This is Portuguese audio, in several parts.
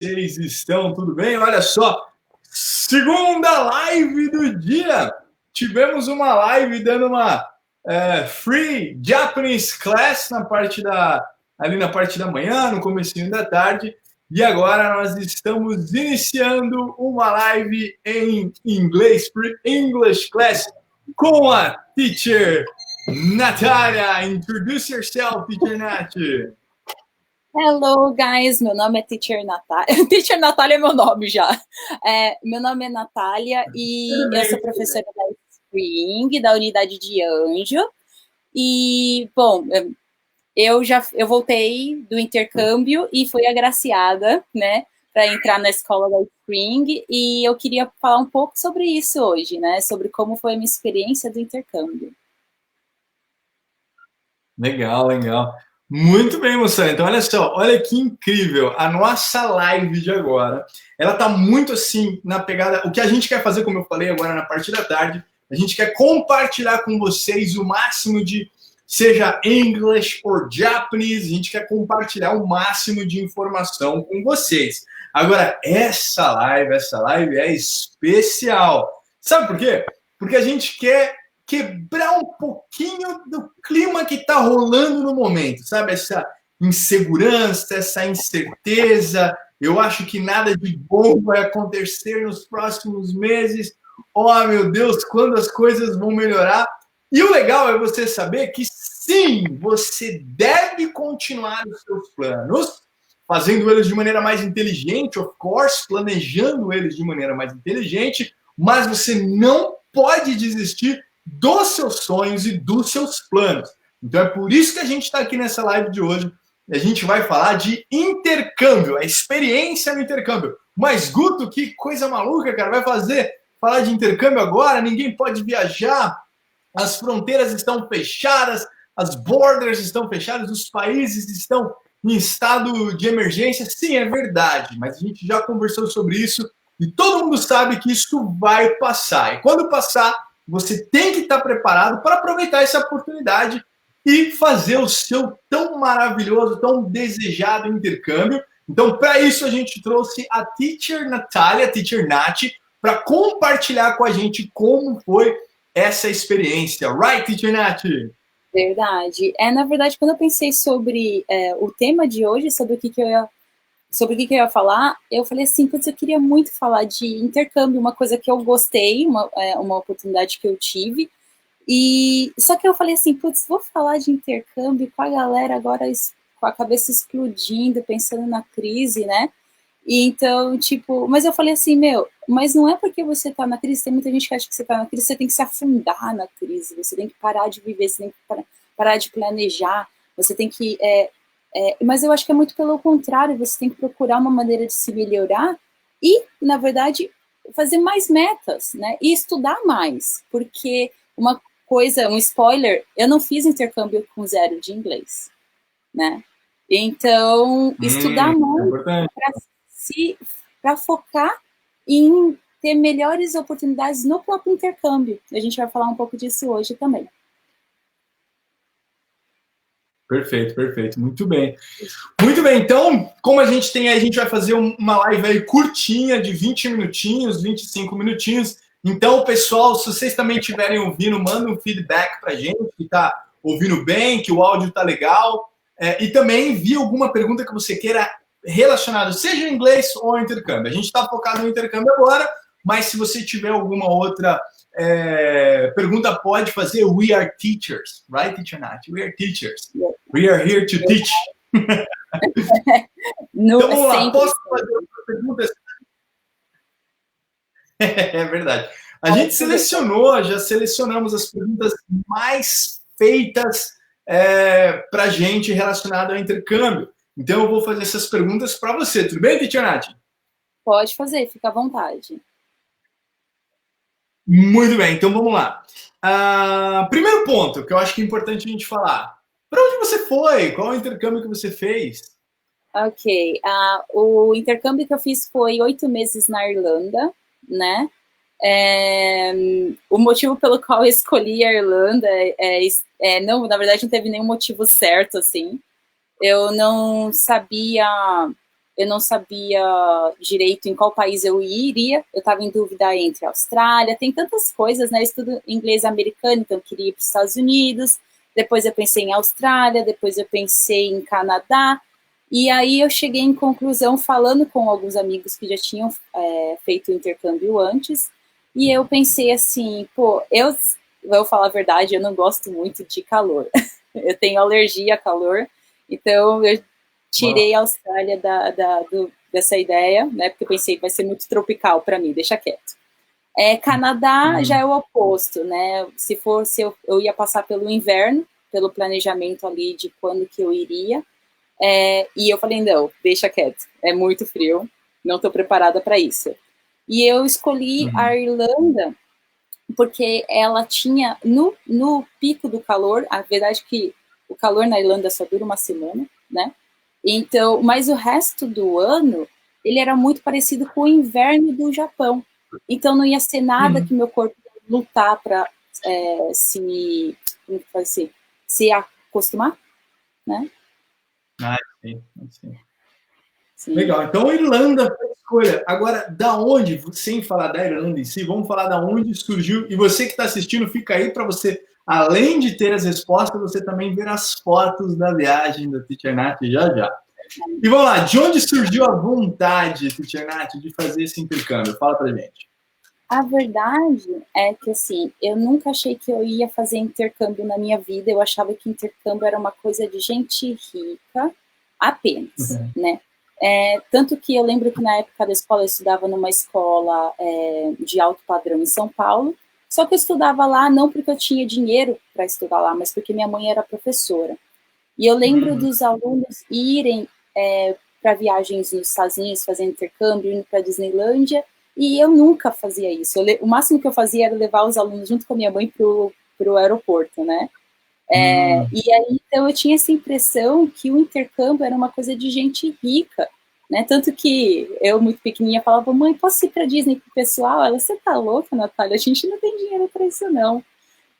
vocês estão? Tudo bem? Olha só, segunda live do dia. Tivemos uma live dando uma free Japanese class ali na parte da manhã, no comecinho da tarde. E agora nós estamos iniciando uma live em inglês, free English class, com a teacher Natália. Introduce yourself, teacher Nath. Hello, guys. Meu nome é Teacher Natália. Teacher Natália é meu nome já. Meu nome é Natália e eu sou professora da Spring, da unidade de Anjo. E, bom, eu voltei do intercâmbio e fui agraciada, né, para entrar na escola da Spring. E eu queria falar um pouco sobre isso hoje, né, sobre como foi a minha experiência do intercâmbio. Legal, legal. Muito bem, moçada. Então, olha só, olha que incrível. A nossa live de agora, ela tá muito assim, na pegada... O que a gente quer fazer, como eu falei agora na parte da tarde, a gente quer compartilhar com vocês o máximo de, seja English ou Japanese, a gente quer compartilhar o máximo de informação com vocês. Agora, essa live é especial. Sabe por quê? Porque a gente quer quebrar um pouquinho do clima que está rolando no momento, sabe? Essa insegurança, essa incerteza. Eu acho que nada de bom vai acontecer nos próximos meses. Oh, meu Deus, quando as coisas vão melhorar. E o legal é você saber que, sim, você deve continuar os seus planos, fazendo eles de maneira mais inteligente, of course, planejando eles de maneira mais inteligente, mas você não pode desistir dos seus sonhos e dos seus planos. Então é por isso que a gente está aqui nessa live de hoje. A gente vai falar de intercâmbio, a experiência no intercâmbio. Mas, Guto, que coisa maluca, cara, vai falar de intercâmbio agora? Ninguém pode viajar, as fronteiras estão fechadas, as borders estão fechadas, os países estão em estado de emergência. Sim, é verdade, mas a gente já conversou sobre isso e todo mundo sabe que isso vai passar. E quando passar, você tem que estar preparado para aproveitar essa oportunidade e fazer o seu tão maravilhoso, tão desejado intercâmbio. Então, para isso, a gente trouxe a Teacher Natália, Teacher Nath, para compartilhar com a gente como foi essa experiência. Right, Teacher Nath? Verdade. Na verdade, quando eu pensei sobre o tema de hoje, sobre o que eu ia falar, eu falei assim, putz, eu queria muito falar de intercâmbio, uma coisa que eu gostei, uma oportunidade que eu tive, e só que eu falei assim, putz, vou falar de intercâmbio com a galera agora com a cabeça explodindo, pensando na crise, né? E então, tipo, mas eu falei assim, mas não é porque você tá na crise, tem muita gente que acha que você tá na crise, você tem que se afundar na crise, você tem que parar de viver, você tem que parar de planejar, você tem que... mas eu acho que é muito pelo contrário, você tem que procurar uma maneira de se melhorar e, na verdade, fazer mais metas, né? E estudar mais, porque uma coisa, um spoiler, eu não fiz intercâmbio com 0 de inglês, né? Então, estudar mais para focar em ter melhores oportunidades no próprio intercâmbio. A gente vai falar um pouco disso hoje também. Perfeito, perfeito. Muito bem. Muito bem, então, como a gente vai fazer uma live aí curtinha, de 20 minutinhos, 25 minutinhos. Então, pessoal, se vocês também estiverem ouvindo, manda um feedback pra gente, que tá ouvindo bem, que o áudio tá legal. E também envie alguma pergunta que você queira relacionada, seja em inglês ou em intercâmbio. A gente está focado no intercâmbio agora, mas se você tiver alguma outra pergunta, pode fazer. We are teachers, right, Teacher Nath? We are teachers. We are here to teach. Então, vamos lá. Posso fazer outra pergunta? É verdade. A gente já selecionamos as perguntas mais feitas para a gente relacionadas ao intercâmbio. Então, eu vou fazer essas perguntas para você. Tudo bem, Teacher Nath? Pode fazer, fica à vontade. Muito bem, então vamos lá. Primeiro ponto que eu acho que é importante a gente falar. Para onde você foi? Qual é o intercâmbio que você fez? Ok. O intercâmbio que eu fiz foi 8 meses na Irlanda, né? O motivo pelo qual eu escolhi a Irlanda não, na verdade, não teve nenhum motivo certo, assim. Eu não sabia... eu não sabia direito em qual país eu iria, eu estava em dúvida entre a Austrália, tem tantas coisas, né? Eu estudo inglês americano, então eu queria ir para os Estados Unidos, depois eu pensei em Austrália, depois eu pensei em Canadá, e aí eu cheguei em conclusão falando com alguns amigos que já tinham feito o intercâmbio antes, e eu pensei assim, pô, eu vou falar a verdade, eu não gosto muito de calor. Eu tenho alergia a calor, então eu tirei a Austrália dessa ideia, né? Porque eu pensei que vai ser muito tropical para mim, deixa quieto. Canadá já é o oposto, né? Se fosse, eu ia passar pelo inverno, pelo planejamento ali de quando que eu iria. E eu falei, não, deixa quieto, é muito frio, não estou preparada para isso. E eu escolhi a Irlanda porque ela tinha, no pico do calor, a verdade é que o calor na Irlanda só dura uma semana, né? Então, mas o resto do ano, ele era muito parecido com o inverno do Japão. Então, não ia ser nada que meu corpo lutar para se acostumar, né? Sim, sim. Sim. Legal. Então, Irlanda foi a escolha. Agora, da onde, sem falar da Irlanda em si, vamos falar da onde surgiu. E você que está assistindo, fica aí para você, além de ter as respostas, você também ver as fotos da viagem da Teacher Nath já já. E vamos lá, de onde surgiu a vontade, Teacher Nath, de fazer esse intercâmbio? Fala pra gente. A verdade é que, assim, eu nunca achei que eu ia fazer intercâmbio na minha vida. Eu achava que intercâmbio era uma coisa de gente rica apenas, né? Tanto que eu lembro que na época da escola eu estudava numa escola de alto padrão em São Paulo, só que eu estudava lá não porque eu tinha dinheiro para estudar lá, mas porque minha mãe era professora. E eu lembro dos alunos irem para viagens nos Estados Unidos, fazendo intercâmbio, indo para Disneylândia, e eu nunca fazia isso. O máximo que eu fazia era levar os alunos junto com a minha mãe para o aeroporto, né? E aí, então, eu tinha essa impressão que o intercâmbio era uma coisa de gente rica, né? Tanto que eu, muito pequenininha, falava, mãe, posso ir para Disney com o pessoal? Ela, você tá louca, Natália? A gente não tem dinheiro para isso, não.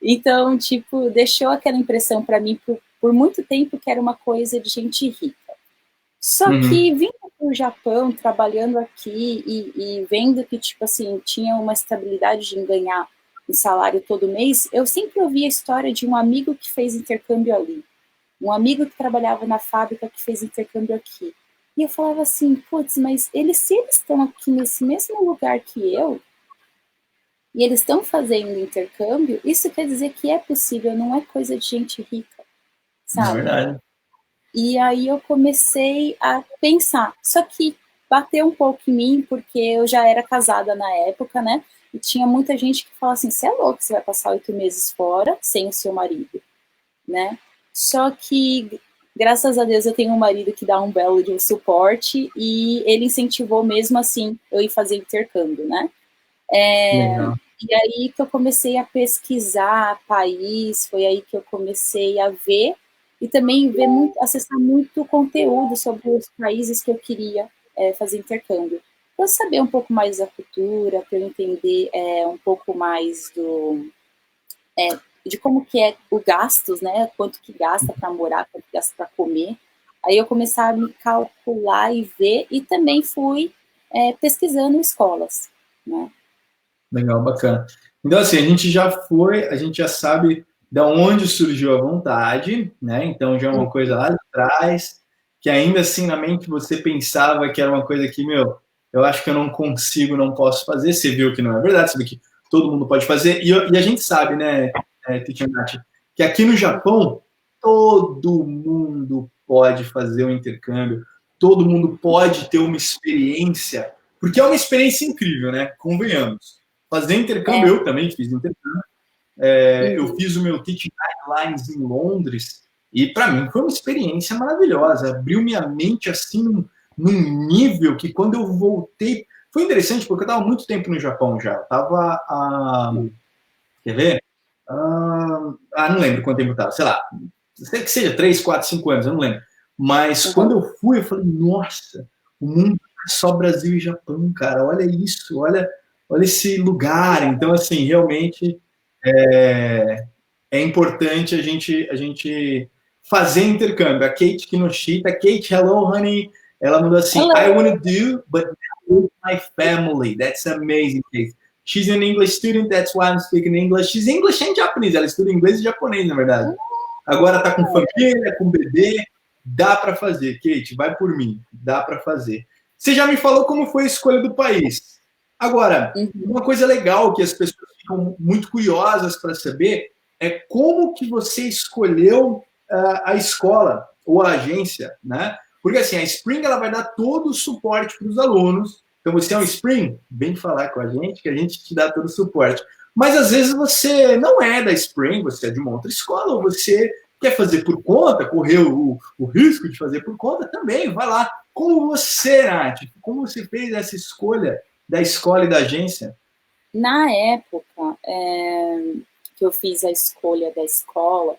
Então, tipo, deixou aquela impressão para mim por muito tempo que era uma coisa de gente rica. Só que vindo para o Japão, trabalhando aqui e vendo que, tipo assim, tinha uma estabilidade de ganhar um salário todo mês, eu sempre ouvi a história de um amigo que fez intercâmbio ali, um amigo que trabalhava na fábrica que fez intercâmbio aqui. E eu falava assim, putz, mas se eles estão aqui nesse mesmo lugar que eu, e eles estão fazendo intercâmbio, isso quer dizer que é possível, não é coisa de gente rica, sabe? É verdade. E aí eu comecei a pensar, só que bateu um pouco em mim, porque eu já era casada na época, né? E tinha muita gente que falava assim, você é louco, você vai passar 8 meses fora sem o seu marido, né? Só que, graças a Deus, eu tenho um marido que dá um belo de suporte e ele incentivou mesmo assim eu ir fazer intercâmbio, né? E aí que eu comecei a pesquisar país, foi aí que eu comecei a ver e também acessar muito conteúdo sobre os países que eu queria fazer intercâmbio. Para saber um pouco mais da cultura, para eu entender um pouco mais de como que é o gastos, né? Quanto que gasta para morar, quanto que gasta para comer. Aí eu comecei a me calcular e ver, e também fui pesquisando escolas, né? Legal, bacana. Então, assim, a gente já sabe de onde surgiu a vontade, né? Então, já é uma coisa lá de trás, que ainda assim na mente você pensava que era uma coisa que, eu acho que eu não consigo, não posso fazer. Você viu que não é verdade, você viu que todo mundo pode fazer. E a gente sabe, né, Teacher Nath, que aqui no Japão, todo mundo pode fazer um intercâmbio, todo mundo pode ter uma experiência, porque é uma experiência incrível, né? Convenhamos. Fazer intercâmbio, eu também fiz intercâmbio. Eu fiz o meu Teaching Guidelines em Londres e, para mim, foi uma experiência maravilhosa. Abriu minha mente, assim, num nível que, quando eu voltei... Foi interessante, porque eu estava muito tempo no Japão já. Eu estava... quer ver? Não lembro quanto tempo eu estava. Sei lá, sei que seja 3, 4, 5 anos, eu não lembro. Mas quando eu fui, eu falei, nossa, o mundo é só Brasil e Japão, cara. Olha isso, olha esse lugar. Então, assim, realmente é importante a gente fazer intercâmbio. A Kate Kinoshita, Kate, hello, honey. Ela mandou assim, Hello. I want to do, but with my family. That's amazing, Kate. She's an English student, that's why I'm speaking English. She's English and Japanese, ela estuda inglês e japonês, na verdade. Agora tá com família, com bebê, dá para fazer, Kate, vai por mim, dá para fazer. Você já me falou como foi a escolha do país. Agora, uma coisa legal que as pessoas ficam muito curiosas para saber é como que você escolheu a escola ou a agência, né? Porque assim, a Spring ela vai dar todo o suporte para os alunos. Então, você é um Spring, vem falar com a gente que a gente te dá todo o suporte. Mas às vezes você não é da Spring, você é de uma outra escola, ou você quer fazer por conta, correr o risco de fazer por conta, também, vai lá. Como você, Nath, como você fez essa escolha da escola e da agência? Na época que eu fiz a escolha da escola,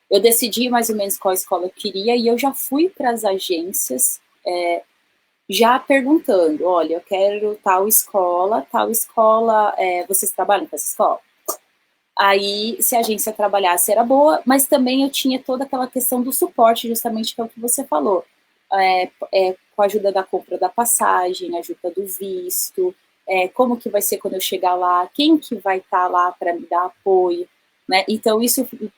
eu decidi mais ou menos qual escola eu queria e eu já fui para as agências já perguntando, olha, eu quero tal escola, vocês trabalham com essa escola? Aí, se a agência trabalhasse, era boa, mas também eu tinha toda aquela questão do suporte, justamente que é o que você falou, com a ajuda da compra da passagem, ajuda do visto, como que vai ser quando eu chegar lá, quem que vai estar lá para me dar apoio, né? Então,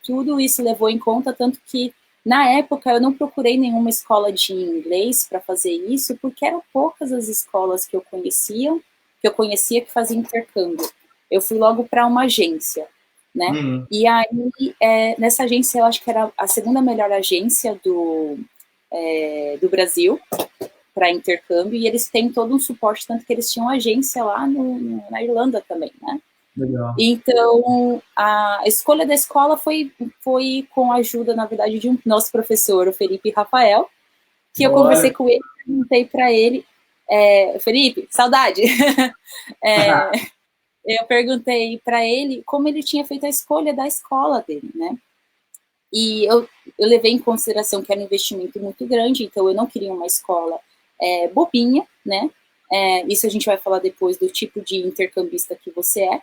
tudo isso levou em conta, tanto que, na época, eu não procurei nenhuma escola de inglês para fazer isso, porque eram poucas as escolas que eu conhecia que faziam intercâmbio. Eu fui logo para uma agência, né? E aí, nessa agência, eu acho que era a segunda melhor agência do Brasil para intercâmbio, e eles têm todo um suporte, tanto que eles tinham agência lá na Irlanda também, né? Legal. Então, a escolha da escola foi com a ajuda, na verdade, de nosso professor, o Felipe Rafael, que eu conversei com ele, perguntei para ele, Felipe, saudade! Eu perguntei para ele como ele tinha feito a escolha da escola dele, né? E eu levei em consideração que era um investimento muito grande, então eu não queria uma escola bobinha, né? Isso a gente vai falar depois do tipo de intercambista que você é,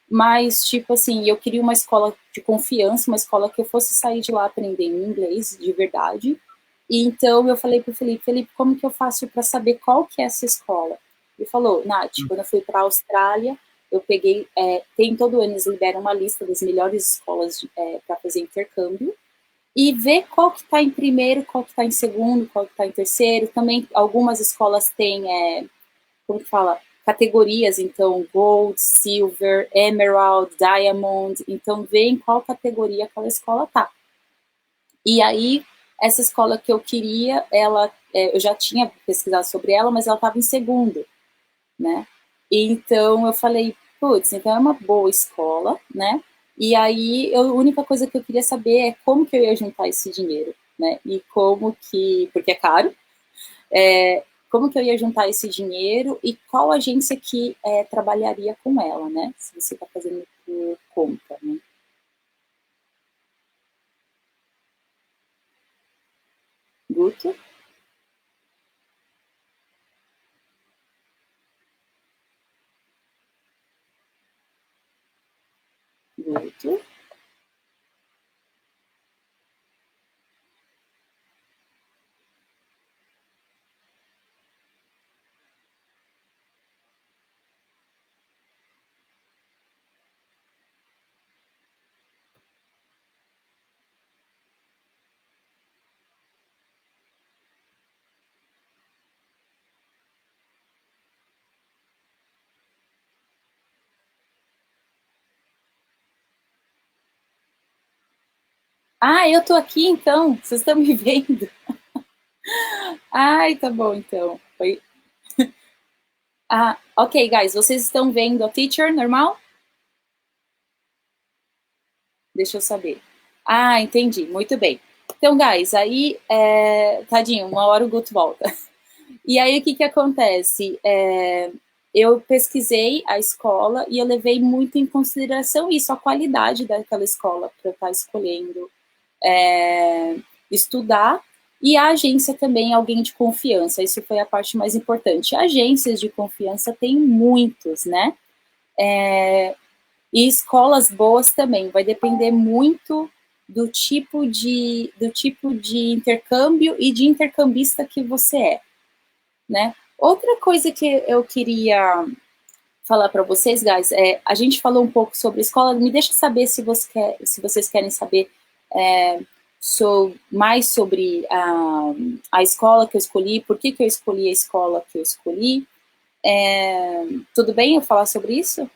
mas, tipo assim, eu queria uma escola de confiança, uma escola que eu fosse sair de lá aprendendo inglês de verdade. E então eu falei pro Felipe, como que eu faço para saber qual que é essa escola? Ele falou, Nath, quando eu fui para a Austrália, eu peguei, todo ano eles liberam uma lista das melhores escolas para fazer intercâmbio, e ver qual que está em primeiro, qual que está em segundo, qual que está em terceiro. Também algumas escolas têm, como que fala, categorias, então Gold, Silver, Emerald, Diamond, então vê em qual categoria aquela escola tá. E aí, essa escola que eu queria, eu já tinha pesquisado sobre ela, mas ela estava em segundo, né? Então eu falei, putz, então é uma boa escola, né? E aí, a única coisa que eu queria saber é como que eu ia juntar esse dinheiro, né? E porque é caro, como que eu ia juntar esse dinheiro e qual agência que trabalharia com ela, né? Se você está fazendo por conta, né? Guto? Guto? Ah, eu tô aqui então, vocês estão me vendo? Ai, tá bom então. Ok, guys, vocês estão vendo a teacher normal? Deixa eu saber. Ah, entendi, muito bem. Então, guys, aí, tadinho, uma hora o Guto volta. E aí, o que acontece? Eu pesquisei a escola e eu levei muito em consideração isso, a qualidade daquela escola para eu estar escolhendo estudar, e a agência também, alguém de confiança, isso foi a parte mais importante. Agências de confiança tem muitos, né? E escolas boas também, vai depender muito do tipo de intercâmbio e de intercambista que você é. né? Outra coisa que eu queria falar para vocês, guys, a gente falou um pouco sobre escola, me deixa saber se vocês querem saber mais sobre a escola que eu escolhi, por que eu escolhi a escola que eu escolhi. Tudo bem eu falar sobre isso?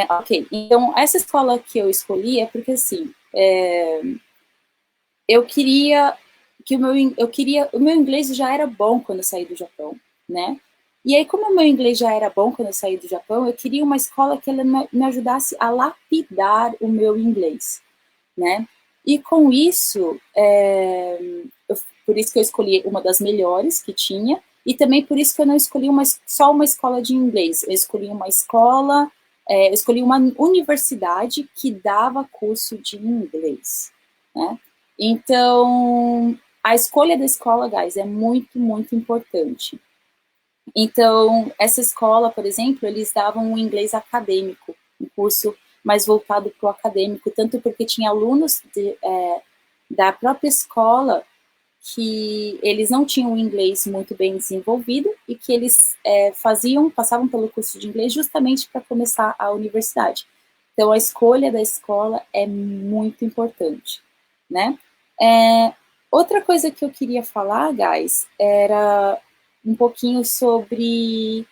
Ok, então essa escola que eu escolhi é porque assim, eu queria o meu inglês já era bom quando eu saí do Japão, né? E aí, como o meu inglês já era bom quando eu saí do Japão, eu queria uma escola que ela me ajudasse a lapidar o meu inglês, né? E com isso, por isso que eu escolhi uma das melhores que tinha, e também por isso que eu não escolhi só uma escola de inglês, eu escolhi uma escola, eu escolhi uma universidade que dava curso de inglês, né? Então, a escolha da escola, guys, é muito, muito importante. Então, essa escola, por exemplo, eles davam um inglês acadêmico, um curso mais voltado para o acadêmico, tanto porque tinha alunos da própria escola que eles não tinham o inglês muito bem desenvolvido e que eles passavam pelo curso de inglês justamente para começar a universidade. Então, a escolha da escola é muito importante, né? Outra coisa que eu queria falar, guys, era um pouquinho sobre,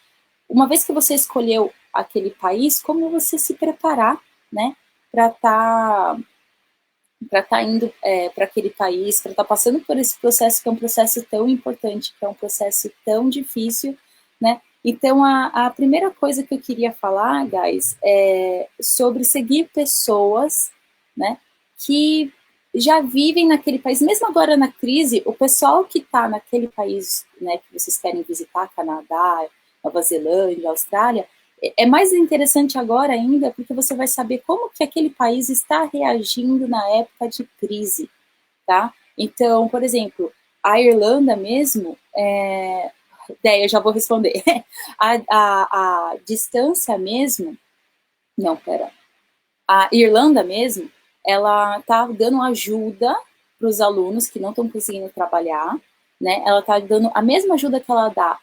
uma vez que você escolheu aquele país, como você se preparar, né, para estar indo para aquele país, para estar passando por esse processo que é um processo tão importante, que é um processo tão difícil, né? Então, a primeira coisa que eu queria falar, guys, é sobre seguir pessoas, né, que já vivem naquele país, mesmo agora na crise, o pessoal que está naquele país, né, que vocês querem visitar, Canadá, Nova Zelândia, Austrália, é mais interessante agora ainda, porque você vai saber como que aquele país está reagindo na época de crise, tá? Então, por exemplo, a Irlanda mesmo, eu já vou responder, a distância mesmo, não, pera, a Irlanda mesmo, ela está dando ajuda para os alunos que não estão conseguindo trabalhar, né? Ela está dando a mesma ajuda que ela dá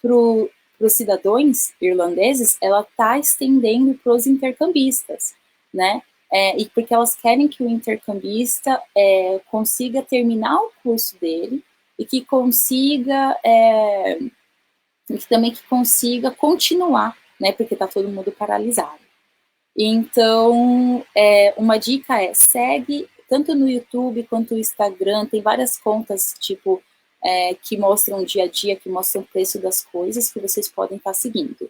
para os cidadãos irlandeses, ela está estendendo para os intercambistas, né? E porque elas querem que o intercambista consiga terminar o curso dele e que consiga que consiga continuar, né? Porque está todo mundo paralisado. Então, uma dica segue tanto no YouTube quanto no Instagram, tem várias contas, tipo, que mostram o dia a dia, que mostram o preço das coisas que vocês podem estar seguindo.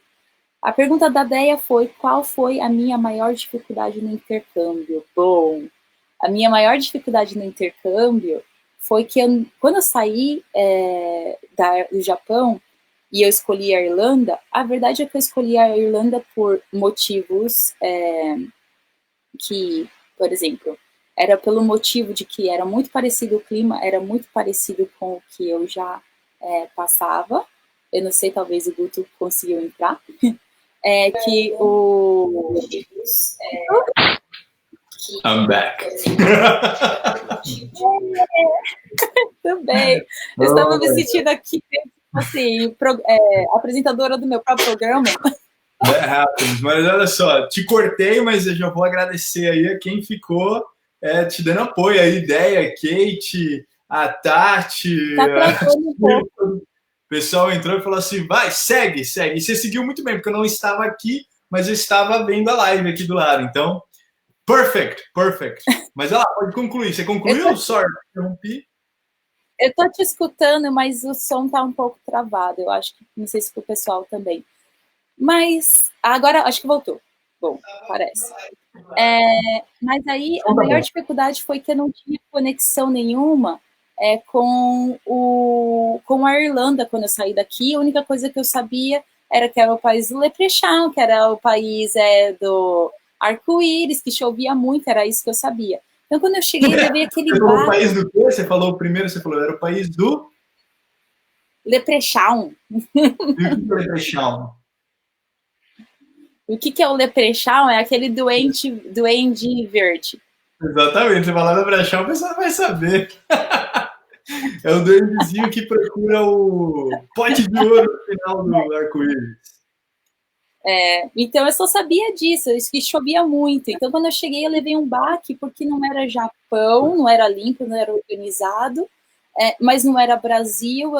A pergunta da Deia foi: qual foi a minha maior dificuldade no intercâmbio? Bom, a minha maior dificuldade no intercâmbio foi que quando eu saí do Japão e eu escolhi a Irlanda, a verdade é que eu escolhi a Irlanda por motivos que, por exemplo, era pelo motivo de que era muito parecido o clima, era muito parecido com o que eu já passava. Eu não sei, talvez o Guto conseguiu entrar. Que o... I'm back. Tudo bem. Eu estava me sentindo aqui, assim, apresentadora do meu próprio programa. Rápido, mas olha só, te cortei, mas eu já vou agradecer aí a quem ficou te dando apoio, a ideia, a Kate, a Tati. Tá travando um pouco. O pessoal entrou e falou assim: vai, segue, segue. E você seguiu muito bem, porque eu não estava aqui, mas eu estava vendo a live aqui do lado. Então, perfect. Mas olha lá, pode concluir. Você concluiu? Sorry, interrompi. Eu tô te escutando, mas o som tá um pouco travado. Eu acho que, não sei se pro pessoal também. Mas agora acho que voltou. Bom, parece. Mas aí a maior dificuldade foi que eu não tinha conexão nenhuma com a Irlanda quando eu saí daqui. A única coisa que eu sabia era que era o país do Leprechaun, que era o país do arco-íris, que chovia muito, era isso que eu sabia. Então, quando eu cheguei, eu levei aquele Você falou o país do quê? Você falou primeiro, você falou, era o país do... Leprechaun. Leprechaun. O que é o Leprechaun? É aquele duende verde. Exatamente, você falar Leprechaun, o pessoal vai saber. É o duendezinho que procura o pote de ouro no final do arco-íris. Então eu só sabia disso, isso que chovia muito. Então quando eu cheguei eu levei um baque porque não era Japão, não era limpo, não era organizado, mas não era Brasil,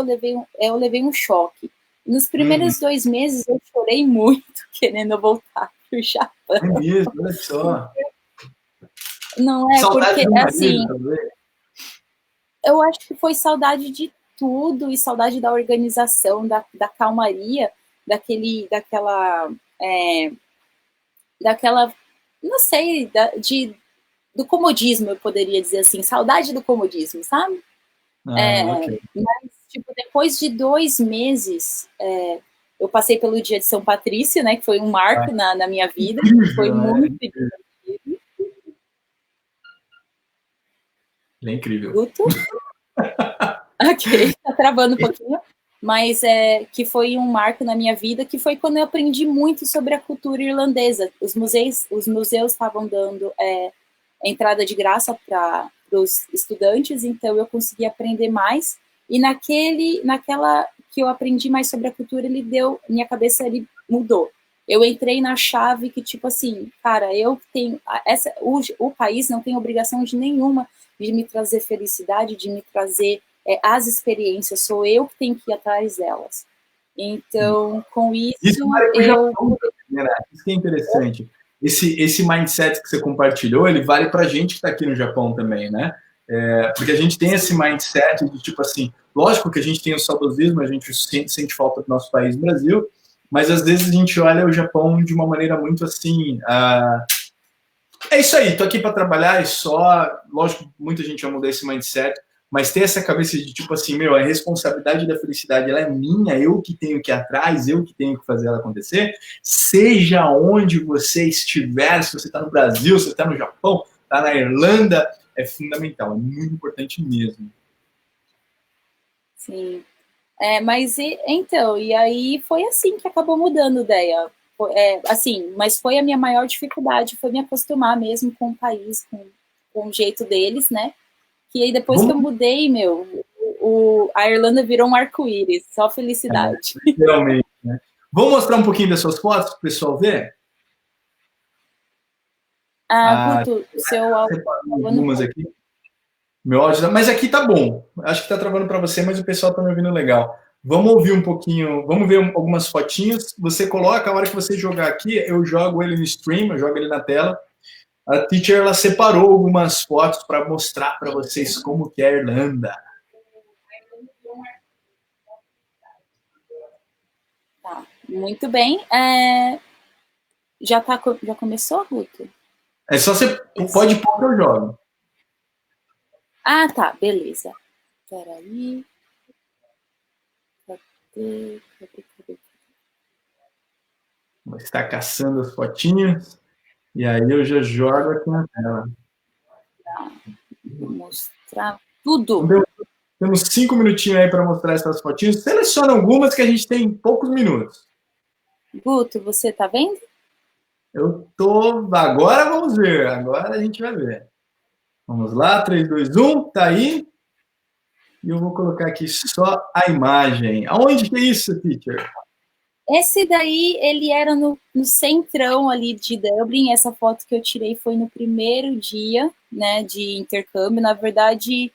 eu levei um choque. Nos Uhum. primeiros 2 meses eu chorei muito querendo voltar para o Japão. É mesmo, olha só. Não é, Saudade porque do marido, assim, talvez. eu acho que foi saudade de tudo e saudade da organização, da calmaria, é, daquela, não sei, do comodismo, eu poderia dizer assim, saudade do comodismo, sabe? Ah, ok. Mas, tipo, depois de 2 meses, eu passei pelo dia de São Patrício, né, que foi um Ah, marco na minha vida, foi incrível, né? muito divertido. Ele é incrível. Guto, ok, tá travando um pouquinho, mas que foi um marco na minha vida, que foi quando eu aprendi muito sobre a cultura irlandesa. Os museus estavam dando entrada de graça para os estudantes, então eu consegui aprender mais. E naquela que eu aprendi mais sobre a cultura, minha cabeça ele mudou. Eu entrei na chave que, tipo assim, cara, eu tenho. O país não tem obrigação de nenhuma de me trazer felicidade, de me trazer as experiências, sou eu que tenho que ir atrás delas. Então, com Isso isso, vale para o eu. Japão também, né? Isso que é interessante. Esse mindset que você compartilhou, ele vale para a gente que está aqui no Japão também, né? Porque a gente tem esse mindset de tipo assim, lógico que a gente tem o saudosismo, a gente sente falta do nosso país, Brasil, mas às vezes a gente olha o Japão de uma maneira muito assim, é isso aí, tô aqui para trabalhar e só. Lógico, muita gente vai mudar esse mindset, mas ter essa cabeça de tipo assim, meu, a responsabilidade da felicidade ela é minha, eu que tenho que ir atrás, eu que tenho que fazer ela acontecer, seja onde você estiver, se você está no Brasil, se você está no Japão, está na Irlanda, é fundamental, é muito importante mesmo. Sim. E aí foi assim que acabou mudando a ideia. Assim, mas foi a minha maior dificuldade, foi me acostumar mesmo com o país, com o jeito deles, né? Que aí depois que eu Vamos, mudei, meu, a Irlanda virou um arco-íris, só felicidade. realmente, né? Vamos mostrar um pouquinho das suas fotos para o pessoal ver? Ah, Guto, seu áudio tá separando travando um algumas pouco. aqui. Meu áudio, mas aqui tá bom. Acho que tá travando para você, mas o pessoal tá me ouvindo legal. Vamos ouvir um pouquinho, vamos ver algumas fotinhas. Você coloca, a hora que você jogar aqui, eu jogo ele no stream, eu jogo ele na tela. A teacher ela separou algumas fotos para mostrar para vocês como que é a Irlanda. Tá, muito bem. Já começou, Guto? É só você Esse. pode pôr que eu jogo. Ah, tá, beleza. Peraí. Cadê? Vou estar caçando as fotinhas e aí eu já jogo aqui na tela. Vou mostrar tudo. Então, temos 5 minutinhos aí para mostrar essas fotinhas. Seleciona algumas que a gente tem poucos minutos. Guto, você tá vendo? Eu tô. Agora vamos ver. Agora a gente vai ver. Vamos lá, 3, 2, 1, tá aí. E eu vou colocar aqui só a imagem. Aonde que é isso, teacher? Esse daí, ele era no centrão ali de Dublin. Essa foto que eu tirei foi no primeiro dia, né, de intercâmbio. Na verdade,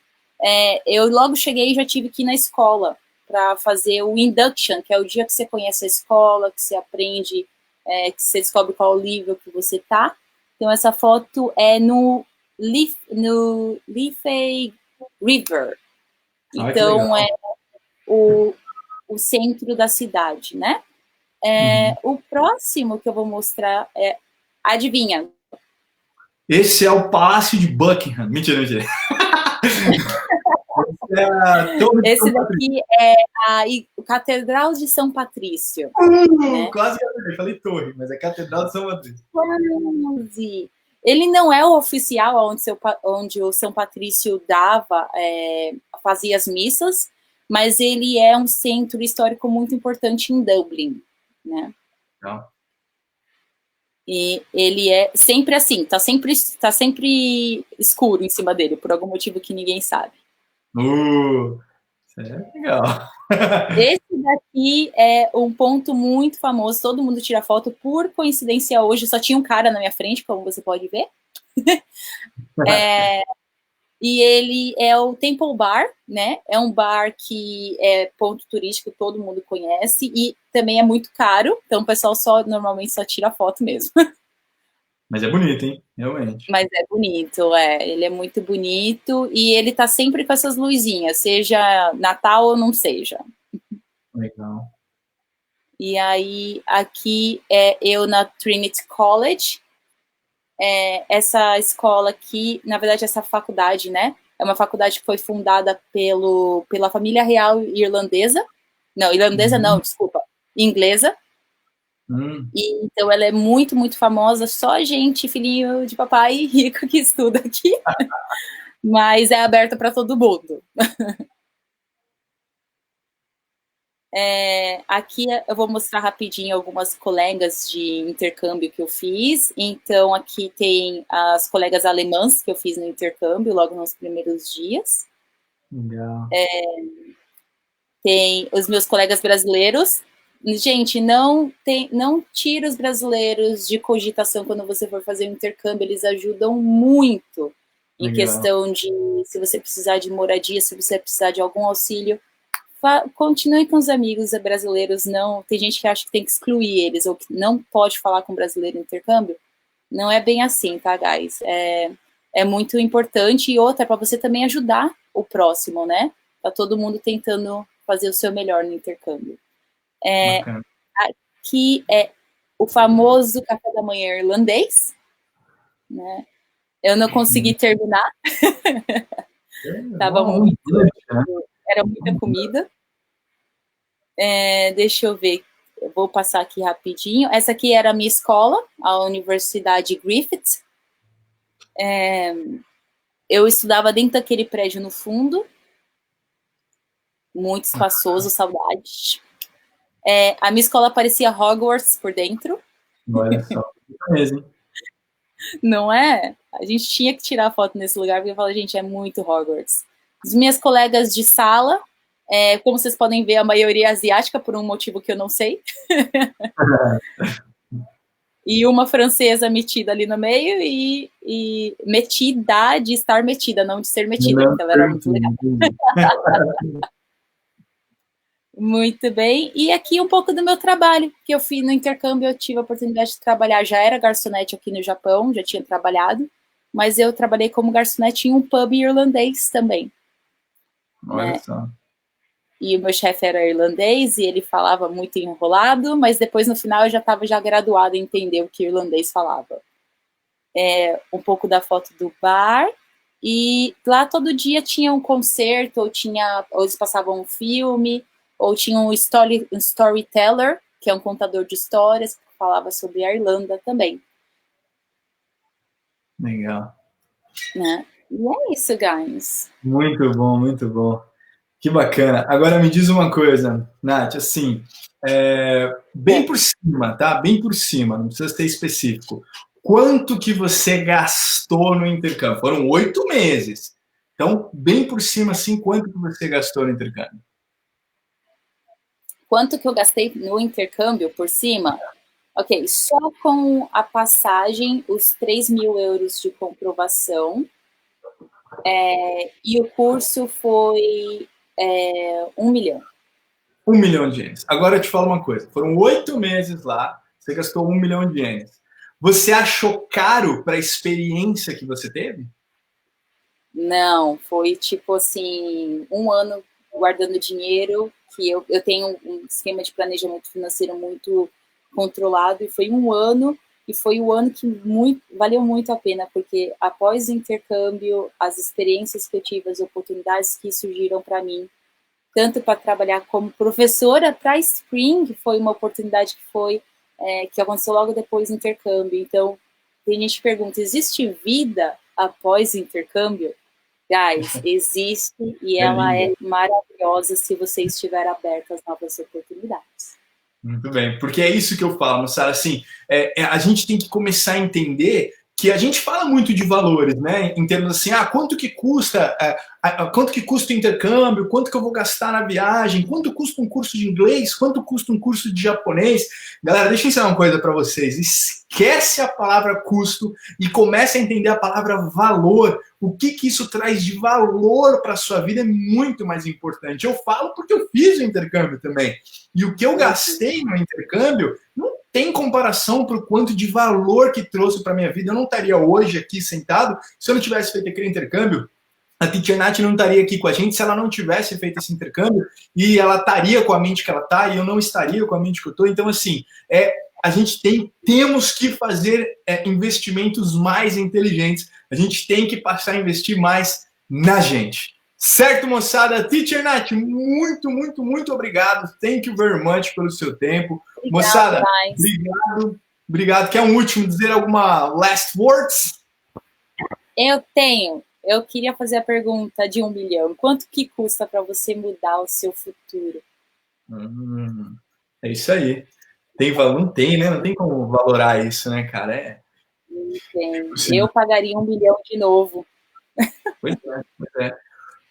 eu logo cheguei e já tive que ir na escola para fazer o induction, que é o dia que você conhece a escola, que você aprende, que você descobre qual nível que você tá. Então, essa foto é no Liffey River. Ah, que legal. Então, é o, o centro da cidade, né? Uhum. O próximo que eu vou mostrar adivinha? Esse é o Palácio de Buckingham. Mentira, mentira. É a Torre de Esse São Patrício. daqui é a Catedral de São Patrício, né? Quase que eu falei torre, mas é Catedral de São Patrício. Quase. Ele não é o oficial onde o São Patrício fazia as missas, mas ele é um centro histórico muito importante em Dublin, né? Não. E ele é sempre assim, tá sempre escuro em cima dele, por algum motivo que ninguém sabe. Isso é legal. Esse daqui é um ponto muito famoso, todo mundo tira foto. Por coincidência, hoje só tinha um cara na minha frente, como você pode ver. E ele é o Temple Bar, né? É um bar que é ponto turístico, todo mundo conhece, e também é muito caro, então o pessoal normalmente só tira foto mesmo. Mas é bonito, hein? Realmente. Mas é bonito, ele é muito bonito, e ele tá sempre com essas luzinhas, seja Natal ou não seja. Legal. E aí, aqui é eu na Trinity College, essa escola aqui, na verdade, essa faculdade, né? É uma faculdade que foi fundada pela família real irlandesa. Não, irlandesa não, desculpa, inglesa. E, então ela é muito, muito famosa. Só gente, filhinho de papai rico que estuda aqui. Mas é aberta para todo mundo. Aqui eu vou mostrar rapidinho algumas colegas de intercâmbio que eu fiz. Então, aqui tem as colegas alemãs que eu fiz no intercâmbio logo nos primeiros dias. Legal. Tem os meus colegas brasileiros. Gente, não tira os brasileiros de cogitação quando você for fazer um intercâmbio. Eles ajudam muito em Legal. questão de se você precisar de moradia, se você precisar de algum auxílio. Continue com os amigos brasileiros, não. Tem gente que acha que tem que excluir eles, ou que não pode falar com brasileiro no intercâmbio. Não é bem assim, tá, guys? É muito importante, e outra, para você também ajudar o próximo, né? Tá todo mundo tentando fazer o seu melhor no intercâmbio. Aqui é o famoso café da manhã irlandês, né? Eu não consegui terminar. Tava muito... Era muita comida. Deixa eu ver. Eu vou passar aqui rapidinho. Essa aqui era a minha escola, a Universidade Griffith. Eu estudava dentro daquele prédio no fundo. Muito espaçoso, saudade. A minha escola parecia Hogwarts por dentro. Olha só, mesmo. Não é? A gente tinha que tirar foto nesse lugar, porque eu falo, gente, é muito Hogwarts. As minhas colegas de sala, como vocês podem ver, a maioria é asiática, por um motivo que eu não sei. E uma francesa metida ali no meio, e metida de estar metida, não de ser metida, porque ela era muito legal. Muito bem. E aqui um pouco do meu trabalho, que eu fiz no intercâmbio, eu tive a oportunidade de trabalhar, já era garçonete aqui no Japão, já tinha trabalhado, mas eu trabalhei como garçonete em um pub irlandês também. Olha só. E o meu chefe era irlandês, e ele falava muito enrolado, mas depois no final eu já estava graduada em entender o que o irlandês falava. Um pouco da foto do bar, e lá todo dia tinha um concerto, ou eles passavam um filme, ou tinha um storyteller, que é um contador de histórias, que falava sobre a Irlanda também. Legal. Né? E é isso, guys. Muito bom, muito bom. Que bacana. Agora me diz uma coisa, Nath, assim, bem por cima, tá? Bem por cima, não precisa ser específico. Quanto que você gastou no intercâmbio? Foram 8 meses. Então, bem por cima, assim, quanto que você gastou no intercâmbio? Quanto que eu gastei no intercâmbio por cima? Ok, só com a passagem, os 3.000 euros de comprovação, e o curso foi 1 milhão. 1 milhão de ienes. Agora eu te falo uma coisa, foram 8 meses lá, você gastou 1 milhão de ienes. Você achou caro para a experiência que você teve? Não, foi tipo assim, 1 ano guardando dinheiro, que eu tenho um esquema de planejamento financeiro muito controlado, e foi 1 ano, e foi o ano que valeu muito a pena, porque após o intercâmbio, as experiências que eu tive, as oportunidades que surgiram para mim, tanto para trabalhar como professora para Spring, foi uma oportunidade que aconteceu logo depois do intercâmbio. Então, tem gente que pergunta, existe vida após o intercâmbio? Guys, existe, e ela é maravilhosa se você estiver aberto às novas oportunidades. Muito bem, porque é isso que eu falo, Sara, assim, a gente tem que começar a entender que a gente fala muito de valores, né? Em termos assim, quanto que custa o intercâmbio, quanto que eu vou gastar na viagem, quanto custa um curso de inglês, quanto custa um curso de japonês. Galera, deixa eu ensinar uma coisa para vocês. Esquece a palavra custo e comece a entender a palavra valor. O que isso traz de valor para a sua vida é muito mais importante. Eu falo porque eu fiz o intercâmbio também. E o que eu gastei no intercâmbio não tem comparação para o quanto de valor que trouxe para a minha vida. Eu não estaria hoje aqui sentado se eu não tivesse feito aquele intercâmbio. A Teacher Nath não estaria aqui com a gente se ela não tivesse feito esse intercâmbio, e ela estaria com a mente que ela está, e eu não estaria com a mente que eu estou. Então, assim, a gente temos que fazer investimentos mais inteligentes. A gente tem que passar a investir mais na gente. Certo, moçada? Teacher Nath, muito, muito, muito obrigado. Thank you very much pelo seu tempo. Obrigado, moçada, obrigado. Quer um último, dizer alguma last words? Eu queria fazer a pergunta de 1 milhão. Quanto que custa para você mudar o seu futuro? É isso aí. Tem valor? Não tem, né? Não tem como valorar isso, né, cara? Não tem. Eu pagaria 1 milhão de novo. Pois é.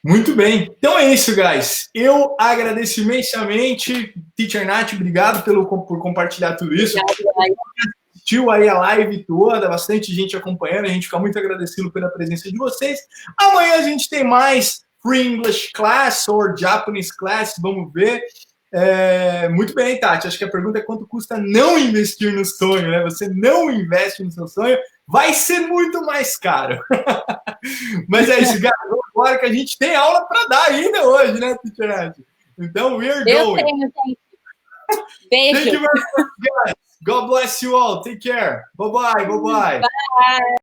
Muito bem. Então é isso, guys. Eu agradeço imensamente. Teacher Nath, obrigado por compartilhar tudo isso. Obrigado, assistiu aí a live toda, bastante gente acompanhando, a gente fica muito agradecido pela presença de vocês. Amanhã a gente tem mais Free English Class ou Japanese Class, vamos ver. Muito bem, Tati, acho que a pergunta é quanto custa não investir no sonho, né? Você não investe no seu sonho, vai ser muito mais caro. Mas é isso, galera, agora que a gente tem aula para dar ainda hoje, né, Teacher Nath? Então, we're going. Eu tenho. Beijo. Thank you very much, guys. God bless you all. Take care. Bye-bye. Bye-bye. Bye.